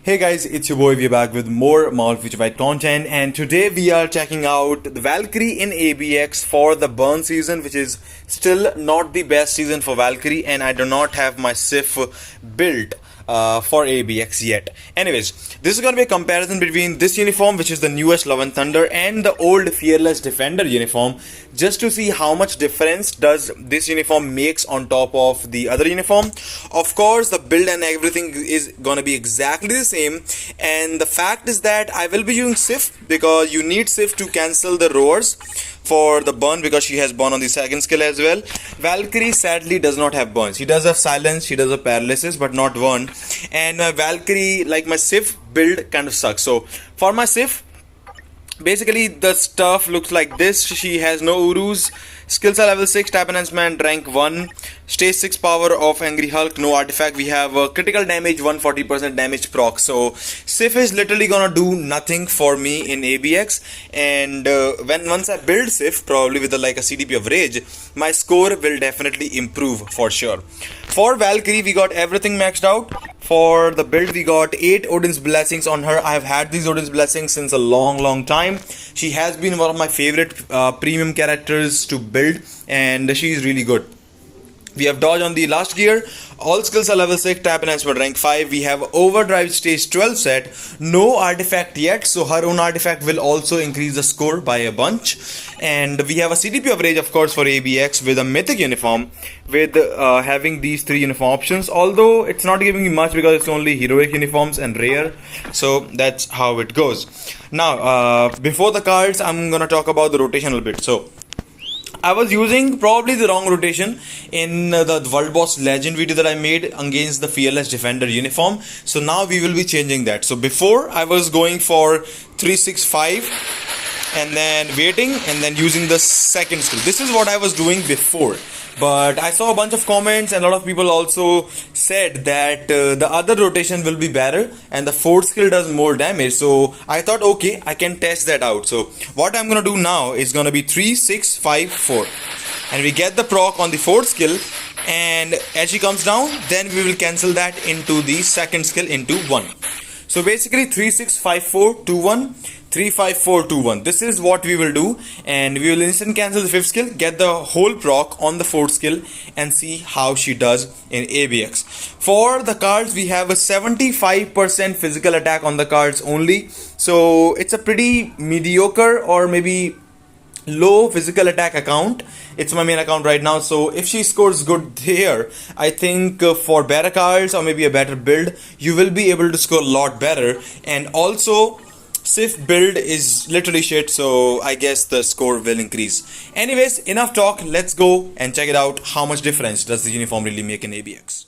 Hey guys, it's your boy. We're back with more Marvel Future Fight content, and today we are checking out the Valkyrie in ABX for the burn season, which is still not the best season for Valkyrie, and I do not have my SIF built for ABX yet. Anyways, this is going to be a comparison between this uniform, which is the newest Love and Thunder, and the old Fearless Defender uniform, just to see how much difference does this uniform makes on top of the other uniform. Of course, the build and everything is going to be exactly the same, and the fact is that I will be using SIF because you need SIF to cancel the roars for the burn, because she has burn on the second skill as well. Valkyrie sadly does not have burn. She does have silence, she does have paralysis, but not burn. And my Valkyrie, like my SIF build, kind of sucks. So for my SIF, basically the stuff looks like this. She has no Urus. Skills are level 6, tap enhancement, rank 1, stage 6 power of Angry Hulk, no artifact. We have critical damage, 140% damage proc. So Sif is literally gonna do nothing for me in ABX. And once I build Sif, probably with like a CDP of Rage, my score will definitely improve for sure. For Valkyrie, we got everything maxed out. For the build, we got 8 Odin's Blessings on her. I have had these Odin's Blessings since a long time. She has been one of my favorite premium characters to build, and she is really good. We have dodge on the last gear. All skills are level 6, tap enhancement rank 5. We have overdrive stage 12 set. No artifact yet, so her own artifact will also increase the score by a bunch. And we have a CDP of Rage, of course, for ABX with a mythic uniform, with having these 3 uniform options. Although it's not giving me much because it's only heroic uniforms and rare. So that's how it goes. Now, before the cards, I'm gonna talk about the rotation a bit. So I was using probably the wrong rotation in the World Boss Legend video that I made against the Fearless Defender uniform. So now we will be changing that. So before, I was going for 365 and then waiting and then using the second skill. This is what I was doing before. But I saw a bunch of comments and a lot of people also said that the other rotation will be better and the fourth skill does more damage. So I thought, okay, I can test that out. So what I'm gonna do now is gonna be 3, 6, 5, 4, and we get the proc on the fourth skill, and as she comes down, then we will cancel that into the second skill into 1. So basically 3, 6, 5, 4, 2, 1, 3, 5, 4, 2, 1. This is what we will do, and we will instant cancel the fifth skill, get the whole proc on the fourth skill, and see how she does in ABX. For the cards, we have a 75% physical attack on the cards only. So it's a pretty mediocre or maybe low physical attack account. It's my main account right now, so if she scores good here, I think for better cards or maybe a better build, you will be able to score a lot better. And also Sif build is literally shit, so I guess the score will increase. Anyways, enough talk, let's go and check it out. How much difference does the uniform really make in ABX?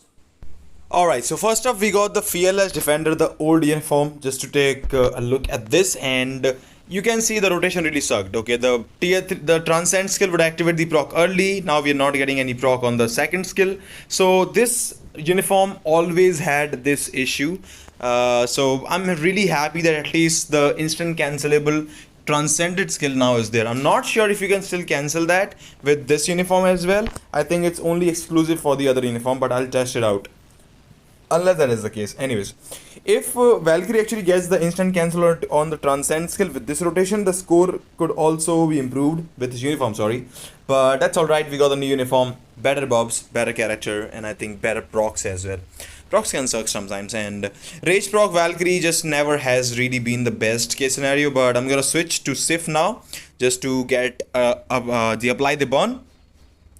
Alright, so first up we got the Fearless Defender, the old uniform. Just to take a look at this, and you can see the rotation really sucked. Okay, the the transcend skill would activate the proc early. Now we are not getting any proc on the second skill. So this uniform always had this issue. So I'm really happy that at least the instant cancelable transcended skill now is there. I'm not sure if you can still cancel that with this uniform as well. I think it's only exclusive for the other uniform, but I'll test it out, unless that is the case. Anyways, if Valkyrie actually gets the instant cancel on the transcend skill with this rotation, the score could also be improved with this uniform, sorry. But that's alright, we got the new uniform, better buffs, better character, and I think better procs as well. Procs can suck sometimes, and Rage proc Valkyrie just never has really been the best case scenario. But I'm gonna switch to Sif now, just to get the apply the burn.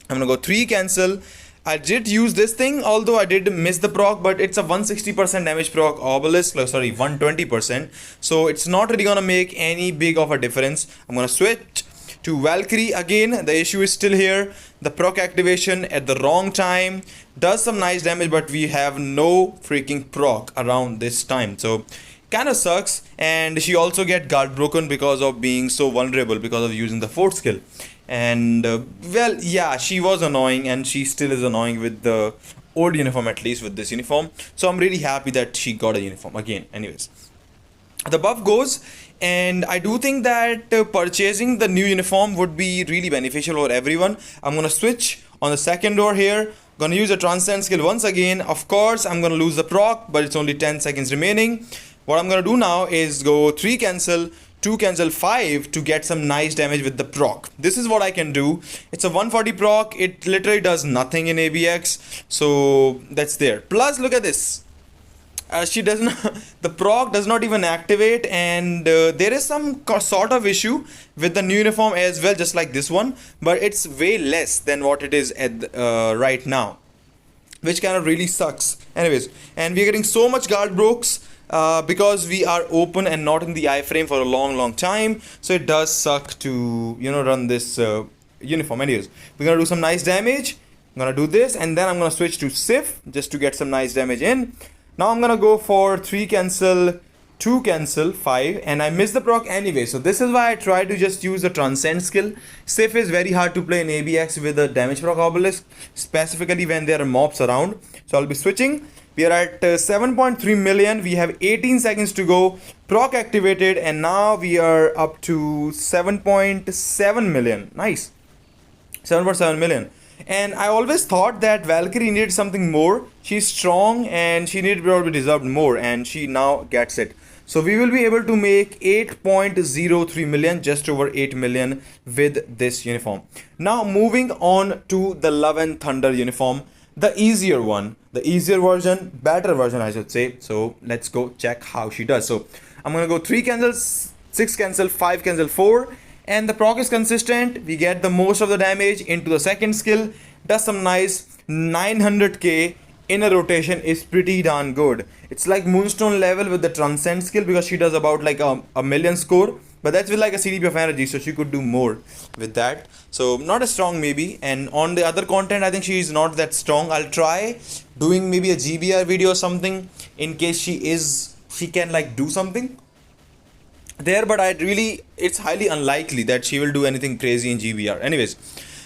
I'm gonna go 3 cancel. I did use this thing, although I did miss the proc, but it's a 160% damage proc obelisk, sorry, 120%. So it's not really gonna make any big of a difference. I'm gonna switch to Valkyrie again. The issue is still here. The proc activation at the wrong time does some nice damage, but we have no freaking proc around this time. So kind of sucks. And she also get guard broken because of being so vulnerable because of using the fourth skill. And well, yeah, she was annoying, and she still is annoying with the old uniform, at least with this uniform. So I'm really happy that she got a uniform again. Anyways, the buff goes, and I do think that purchasing the new uniform would be really beneficial for everyone. I'm gonna switch on the second door here. Gonna use a transcend skill once again. Of course, I'm gonna lose the proc, but it's only 10 seconds remaining. What I'm gonna do now is go 3 cancel, 2 cancel, 5 to get some nice damage with the proc. This is what I can do. It's a 140 proc. It literally does nothing in ABX. So that's there. Plus, look at this. She does not, the proc does not even activate, and there is some sort of issue with the new uniform as well, just like this one, but it's way less than what it is at right now, which kind of really sucks. Anyways, and we're getting so much guard brokes because we are open and not in the iframe for a long time, so it does suck to, you know, run this uniform. Anyways, we're gonna do some nice damage. I'm gonna do this, and then I'm gonna switch to Sif just to get some nice damage in. Now I'm gonna go for 3 cancel, 2 cancel, 5, and I missed the proc anyway. So this is why I try to just use the transcend skill. Sif is very hard to play in ABX with the damage proc obelisk, specifically when there are mobs around. So I'll be switching. We are at 7.3 million. We have 18 seconds to go. Proc activated, and now we are up to 7.7 million. Nice. 7.7 million. And I always thought that Valkyrie needed something more. She's strong and she needed probably deserved more, and she now gets it. So we will be able to make 8.03 million, just over 8 million with this uniform. Now moving on to the Love and Thunder uniform, the easier one, the easier version, better version I should say. So let's go check how she does. So I'm gonna go 3 cancels, 6 cancel, 5 cancel, 4. And the proc is consistent. We get the most of the damage into the second skill. Does some nice 900k in a rotation, is pretty darn good. It's like Moonstone level with the transcend skill, because she does about like a million score. But that's with like a CDP of energy, so she could do more with that. So not as strong maybe. And on the other content, I think she is not that strong. I'll try doing maybe a GBR video or something in case she can like do something there, but it's highly unlikely that she will do anything crazy in GBR. Anyways,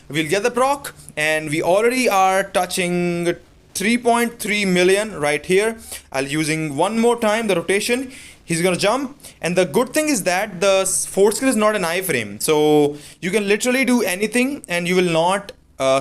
we'll get the proc, and we already are touching 3.3 million right here. I'll using one more time the rotation. He's gonna jump, and the good thing is that the fourth skill is not an iframe, so you can literally do anything and you will not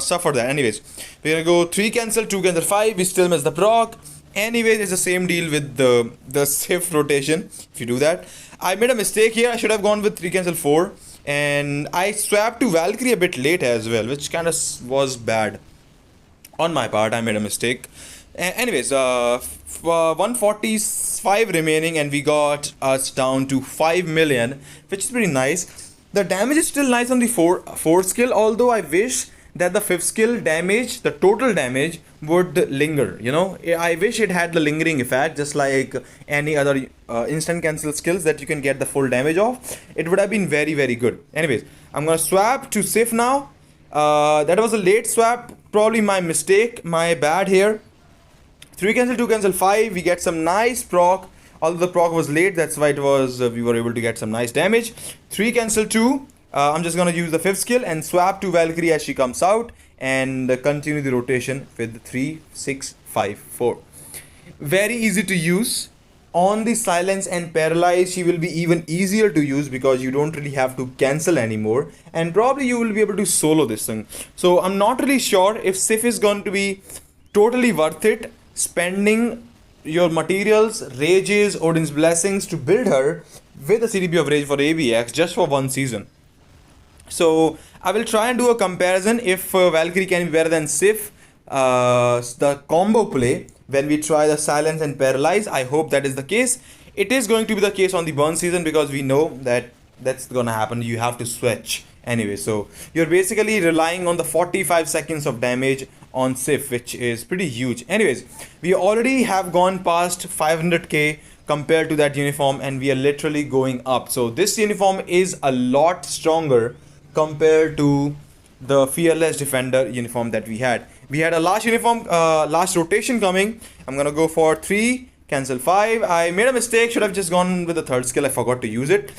suffer that. Anyways, we're gonna go 3 cancel, 2 cancel, 5. We still miss the proc. Anyways, it's the same deal with the safe rotation. If you do that, I made a mistake here. I should have gone with 3 cancel, 4, and I swapped to Valkyrie a bit late as well, which kind of was bad on my part. I made a mistake. Anyways, 145 remaining, and we got us down to 5 million, which is pretty nice. The damage is still nice on the fourth skill, although I wish that the 5th skill damage, the total damage, would linger. You know, I wish it had the lingering effect, just like any other instant cancel skills that you can get the full damage of. It would have been very good. Anyways, I'm gonna swap to Sif now. That was a late swap, probably my mistake, my bad here. 3 cancel, 2 cancel, 5. We get some nice proc. Although the proc was late, that's why it was we were able to get some nice damage. 3 cancel, 2. I'm just gonna use the 5th skill and swap to Valkyrie as she comes out, and continue the rotation with 3, 6, 5, 4. Very easy to use. On the silence and paralyze, she will be even easier to use because you don't really have to cancel anymore, and probably you will be able to solo this thing. So I'm not really sure if Sif is going to be totally worth it, spending your materials, rages, Odin's blessings to build her with a CDP of rage for ABX just for one season. So I will try and do a comparison if Valkyrie can be better than Sif, the combo play, when we try the silence and paralyze. I hope that is the case. It is going to be the case on the burn season, because we know that that's gonna happen. You have to switch anyway, so you're basically relying on the 45 seconds of damage on Sif, which is pretty huge. Anyways, we already have gone past 500k compared to that uniform, and we are literally going up. So this uniform is a lot stronger compared to the Fearless Defender uniform that we had. We had a last uniform, last rotation coming. I'm gonna go for 3, cancel 5. I made a mistake, should have just gone with the 3rd skill. I forgot to use it.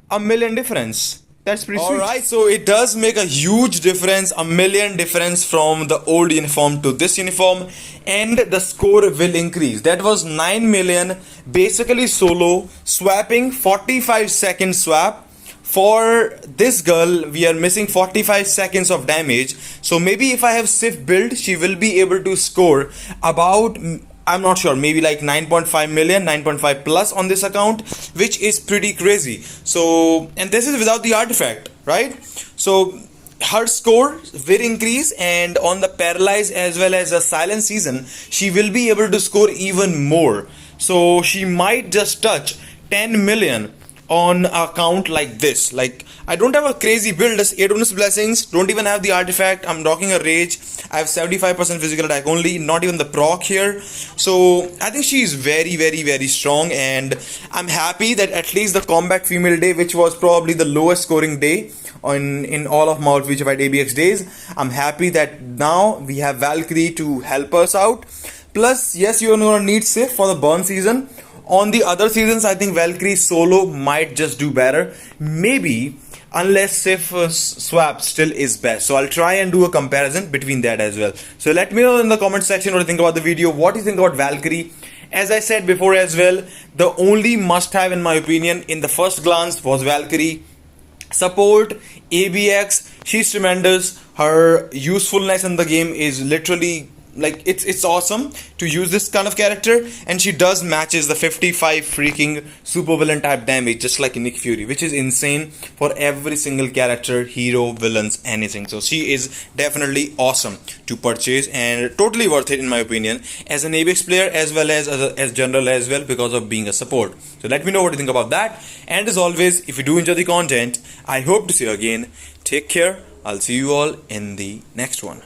A million difference. That's pretty sweet. Alright, so it does make a huge difference, a million difference from the old uniform to this uniform, and the score will increase. That was 9 million, basically solo, swapping 45 second swap For this girl, we are missing 45 seconds of damage. So maybe if I have Sif build, she will be able to score about, I'm not sure, maybe like 9.5 million, 9.5 plus on this account, which is pretty crazy. So, and this is without the artifact, right? So her score will increase, and on the paralyzed as well as a silent season, she will be able to score even more. So she might just touch 10 million on a account like this. Like, I don't have a crazy build, just 8 bonus blessings, don't even have the artifact, I'm rocking a rage, I have 75% physical attack only, not even the proc here. So I think she is very very strong, and I'm happy that at least the combat female day, which was probably the lowest scoring day in all of my Future Fight ABX days, I'm happy that now we have Valkyrie to help us out. Plus, yes, you're gonna need Sif for the burn season. On the other seasons, I think Valkyrie solo might just do better. Maybe, unless Sif swap still is best. So I'll try and do a comparison between that as well. So let me know in the comment section what you think about the video. What do you think about Valkyrie? As I said before as well, the only must-have in my opinion in the first glance was Valkyrie. Support, ABX, she's tremendous. Her usefulness in the game is literally, like, it's awesome to use this kind of character, and she does matches the 55 freaking super villain type damage just like Nick Fury, which is insane for every single character, hero, villains, anything. So she is definitely awesome to purchase and totally worth it in my opinion as an ABX player as well as general as well, because of being a support. So let me know what you think about that, and as always, if you do enjoy the content, I hope to see you again. Take care. I'll see you all in the next one.